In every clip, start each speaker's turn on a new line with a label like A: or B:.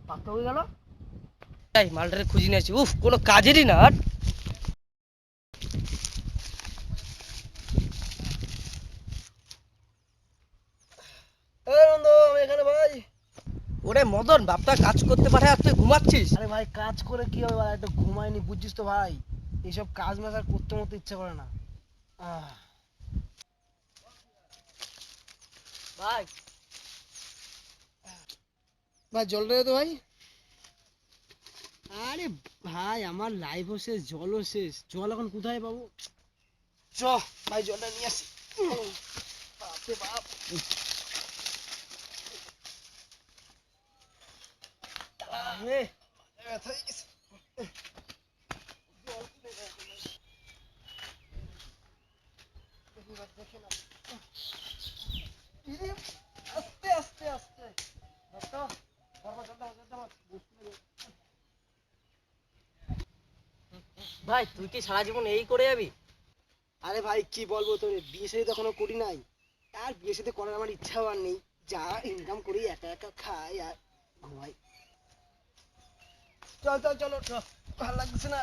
A: পাক্কা হয়ে গেল। এই মালটারে খুঁজে নিয়েছি, উফ কোনো কাজেরই না। আর এখানে ভাই। ওরে মদন, বাপটা কাজ করতে পারে আর তুই ঘুমাচ্ছিস?
B: আরে ভাই কাজ করে কি হবে ভাই, একটু ঘুমাইনি বুঝছিস তো ভাই, এইসব কাজ মাজ আর করতে মতো ইচ্ছা করে না।
A: ভাই
B: ভাই জলটা দে তো ভাই। আরে ভাই আমার লাইফও শেষ, জলও শেষ, জল এখন কোথায় পাবো? চ ভাই জলটা নিয়ে আসি। বাপরে বাপ। আরে ব্যথা হয়ে গেছে। জল খুলে দেয় এখন। দেখে না। আস্তে আস্তে আস্তে
A: ভাই তুই কি সারা জীবন এই করে যাবি?
B: আরে ভাই কি বলবো তোর, বিয়ে সাথে তো এখনো করি নাই, আর বিয়ে সাথে করার আমার ইচ্ছাও আর নেই। যা ইনকাম করি একা একা খাই আর ঘুমাই। চল চল চলো, ভালো লাগছে না,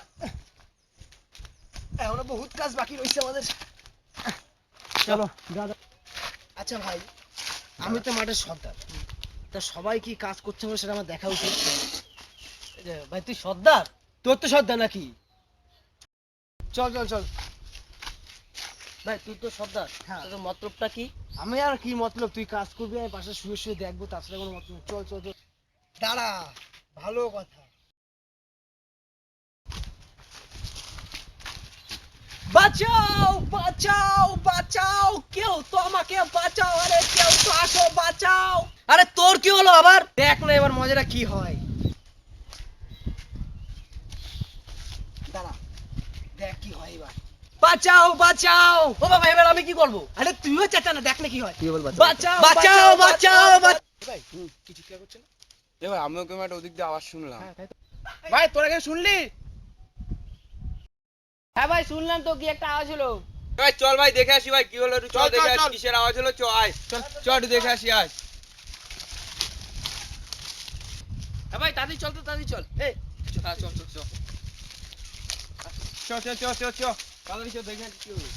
B: এখনো বহুত কাজ বাকি রয়েছে আমাদের। চলো দাদা। আচ্ছা ভাই, আমি তো মাঠের সর্দার, তা সবাই কি কাজ করছে বলে সেটা আমার দেখা উচিত।
A: ভাই তুই সর্দার?
B: তোর তো সর্দার নাকি? চল চল চল।
A: ভাই তুই তো সর্দার,
B: হ্যাঁ।
A: তোর মতলবটা কি?
B: আমি আর কি মতলব, তুই কাজ করবি আমি পাশে শুয়ে শুয়ে দেখবো, তাছাড়া কোনো মতলব নেই। চল চল চল। দাঁড়া, ভালো কথা।
A: বাঁচাও বাঁচাও বাঁচাও, কেউ তো আমাকে বাঁচাও, আরে কেউ তো আসো বাঁচাও। আরে তোর কি হলো আবার?
B: দেখ না এবার মজাটা কি হয়। দাঁড়া, দেখ কি হয় এবার।
A: বাঁচাও বাঁচাও। ও বাবা, এবার আমি কি করব?
B: আরে তুইও চেঁচা না, দেখ না কি হয়।
A: তুই বল
B: বাঁচাও
A: বাঁচাও বাঁচাও বাঁচাও।
B: ভাই কি চিৎকার করছে না?
C: এবার আমিও কেমন একটা ওদিক দিয়ে আওয়াজ শুনলাম।
B: হ্যাঁ তাই তো।
C: ভাই তোরা কেন শুনলি?
A: হ্যাঁ ভাই শুনলাম তো, কি একটা আওয়াজ হলো।
C: ভাই চল ভাই দেখে আসি, ভাই কি হলো একটু চল
B: চল,
C: দেখে
B: চল,
C: আসি,
B: চল।
C: কিসের আওয়াজ হলো, চল আয় চল চল একটু দেখে আসি আয়।
A: হ্যাঁ ভাই তাড়াতাড়ি চল তো, তাড়াতাড়ি চল। এই
C: হ্যাঁ চল চল চল চল চল চল চল চল তাড়াতাড়ি চল দেখে আসি কি হলো।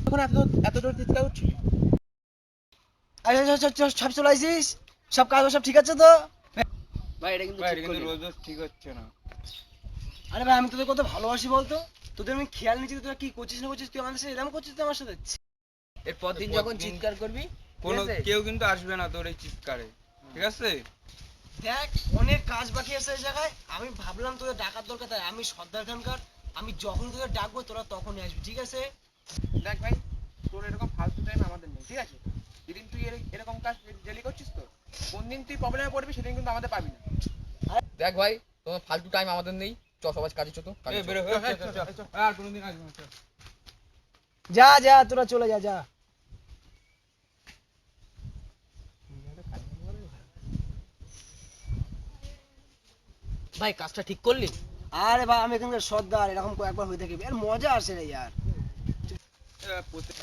B: এখন এত দূর চিৎকার করছিস? আচ্ছা আচ্ছা আচ্ছা, সব চলে আসিস, সব কাজ সব ঠিক আছে তো?
A: ভাই এটা কিন্তু
C: ভাই
A: ঠিক
C: এটা
A: করলি
C: কিন্তু
A: না।
C: রোজ রোজ ঠিক হচ্ছে না।
B: আরে ভাই আমি তোদের কত ভালোবাসি বলতো, তোদের আমি খেয়াল নিচ্ছি, তোরা কি করছিস না করছিস, তুই আমাদের সাথে এরকম করছিস তুই আমার সাথে?
A: এরপর দিন
C: এরপর
A: যখন
C: দিন
A: চিৎকার করবি,
C: কোনো
A: ঠিক আছে?
C: কেউ কিন্তু আসবে না তোর এই চিৎকারে, ঠিক আছে?
B: দেখ অনেক কাজ বাকি আছে এই জায়গায়, আমি ভাবলাম তোদের ডাকার দরকার, তাই আমি সর্দার খানকার, আমি যখন তোদের ডাকবো তোরা তখনই আসবি, ঠিক আছে?
C: দেখ ভাই, তোর এরকম ফালতু টাইম আমাদের নেই, ঠিক আছে? যেদিন তুই এরকম কাজ ডেলি করছিস তো, কোন দিন তুই প্রবলেমে পড়বি সেদিন কিন্তু আমাদের পাবি না।
D: দেখ ভাই, তোমার ফালতু টাইম আমাদের নেই, চ সবাই কাজে চো তো কাজে
C: এই
D: চো।
C: বেরো আর কোনোদিন আসবো না, চল।
B: যা যা তোরা চলে যা যা।
A: ভাই কাজটা ঠিক করলি?
B: আরে ভাই আমি এখানকার সর্দার, এরকম একবার হয়ে থাকি আর মজা আসে না ইয়ার।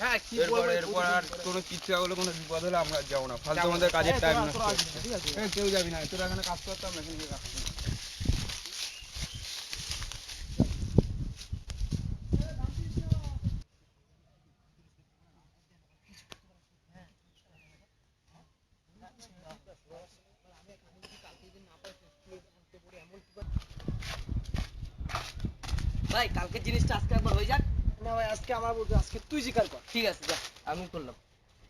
A: হ্যাঁ কি
C: এরপর
A: বলবো,
C: এরপর আর কোনো চিৎকার হলে কোনো বিপদ হলে আমরা যাবো না, ফালতু আমাদের
B: এই,
C: কাজের টাইম
B: তোরা-
C: নষ্ট
B: তোরা
C: হচ্ছে।
B: আসবি না, ঠিক আছে?
C: এই, কেউ যাবি না, তোরা এখানে কাজ করতাম না, এখানে গিয়ে কাজ করবি।
A: ভাই কালকের জিনিসটা আজকে একবার হয়ে যাক।
B: না ভাই আজকে আমার বলতে, আজকে তুই স্বীকার কর।
A: ঠিক আছে যা, আমি করলাম।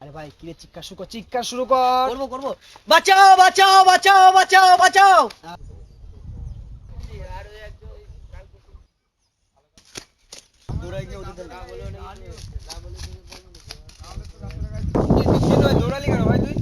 B: আরে ভাই কিরে চিৎকার শুরু কর, চিৎকার শুরু কর।
A: করবো করবো। বাঁচাও বাঁচাও বাঁচাও বাঁচাও বাঁচাও।
B: তোরা গিয়ে ওদের
C: কি তুই দৌড়ালি কেন ভাই তুই?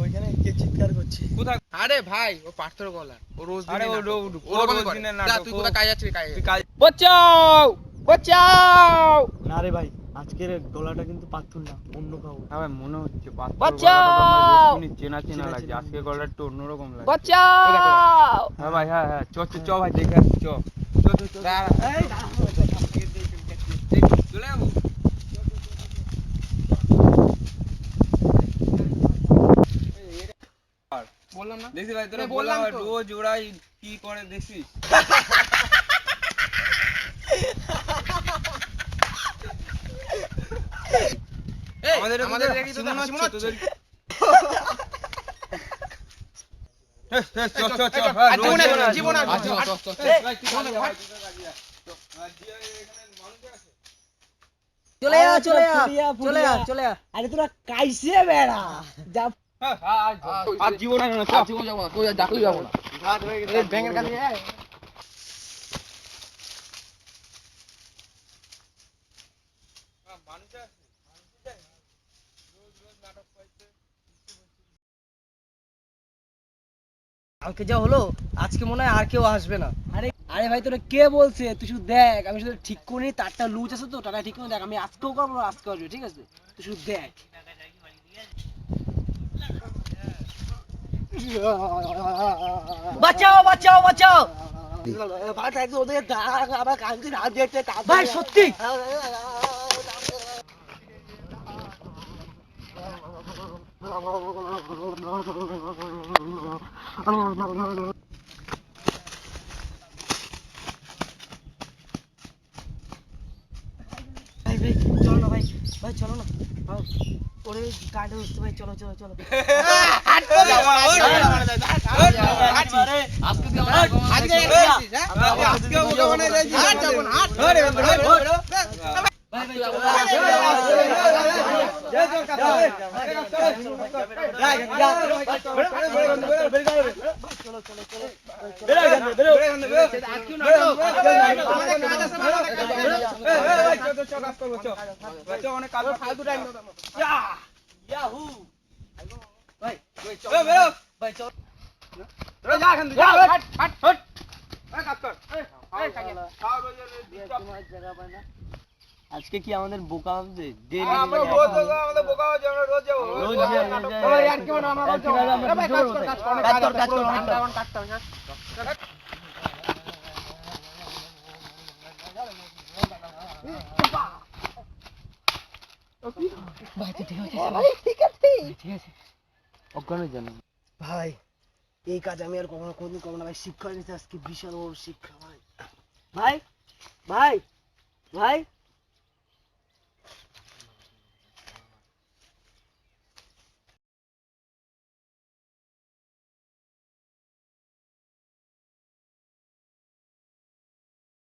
B: ওইখানে কে চিৎকার করছে?
C: কোথায়?
D: আরে ভাই, ও পাথর গলা, ও রোজ
C: আরে
D: দিনই
C: ও
D: নাটক।
C: রোজ
D: ও রকমই করে।
C: দিনের
D: যা,
C: নাটক,
D: তুই
C: ও-
D: কোথায় কাজ যাচ্ছিস কাজ
C: তুই কাজ
D: বাঁচাও বাঁচাও।
B: না রে ভাই, আজকের গলাটা কিন্তু পাথর না, অন্য কাউ।
C: হ্যাঁ ভাই মনে হচ্ছে পাথর
A: বাঁচাও!
C: গলাটা তো আমার রোজ শুনি চেনা চেনা
B: চেনা
C: লাগছে,
B: চেনা
C: আজকে গলাটা একটু অন্যরকম লাগছে।
A: বাঁচাও।
C: হ্যাঁ ভাই হ্যাঁ হ্যাঁ চ চ চ ভাই দেখে আসি চ চ চ চ
D: দাঁড়া।
B: এই দাঁড়া।
C: চলে যাবো। বললাম না
A: দেখছি ভাই তোরা
C: আমি বললাম
A: বললাম
C: তো।
A: রোজ ওরাই কি করে দেখছিস
C: এই,
A: আমাদের
C: আমাদের
A: তোদের
C: দেখি
A: হাসি
C: তোদের
A: মনে
C: হাসি মনে
A: হচ্ছে,
C: হচ্ছে?
A: তোদের- চল, চল, চল,
C: এই চল,
A: ভাই,
C: আর জীবনে
A: রোজ
C: আসবে না,
A: রোজ
C: জীবনে আসবে না।
D: আচ্ছা, চল, চল, চল।
A: এই, ভাই, তুই
C: জীবনে
A: রাজি হ,
C: ভাই।
A: তুই তো রাজি হ। চল, রাজি হয়ে এখানে মানুষ আছে?
B: চলে যা চলে যা আরে তোরা কাইছে বেড়া যা
A: আর জীবন আর না,
D: আর জীবন যাবো না, তুই ডাকলেই যাবো না।
C: এই ব্যাঙের কাছে আয়।
A: মানুষ আছে, মানুষ আছে। রোজ রোজ নাটক করছে।
B: কালকে যা হলো আজকে মনে হয় আর কেউ আসবে না। আরে আরে ভাই তোরা কে বলছে, তুই শুধু দেখ, আমি শুধু ঠিক করি, তারটা লুজ আছে তো, তারটা ঠিক করে দেখ, আমি আজকেও করবো আজকে আসবে, ঠিক আছে? তুই শুধু দেখ। বাঁচাও বাঁচাও বাঁচাও ভাই, সত্যি ভাই ভাই চলো না ভাই, ভাই চলো না, ওরে গাড়ি উঠতে ভাই, চলো চলো চলো।
D: আজকে দিয়ে আমরা
C: আজকে
A: আজকে ওকে বানাই দিয়েছি।
C: হাট যাবো না, হাট।
A: ধরে, ধরে, ধরে।
B: ভাই ভাই চলো।
A: অনেক কাজ
C: ফালতু টাইম
B: ইয়াহু ভাই ভাই চলো।
C: তোরা যা এখান থেকে যা, হাট হাট হাট এই কাজ কর এই সাইকেল
B: আজকে কি আমাদের বোকা হবে?
A: আমরা রোজ যাবো, আমাদের বোকা হচ্ছে, আমরা রোজ যাবো।
B: রোজ
A: রোজ
B: যাবো,
A: নাটক
B: রোজ
A: করবো।
C: ওই আর কি মানে আমরা রোজ যাবো। এ ভাই কাজ কর কাজ কর অনেক
B: কাজ কর,
C: আছে,
B: কাজ কর,
C: পুরো
B: অনেক
C: ধানটা
B: কাজ।
C: এখন কাটতে হবে, হ্যাঁ।
B: ভাই এই কাজ আমি আর কখনো কোনদিন করবো না ভাই, শিক্ষা নিতে আজকে বিশাল বড় শিক্ষা ভাই। ভাই ভাই ভাই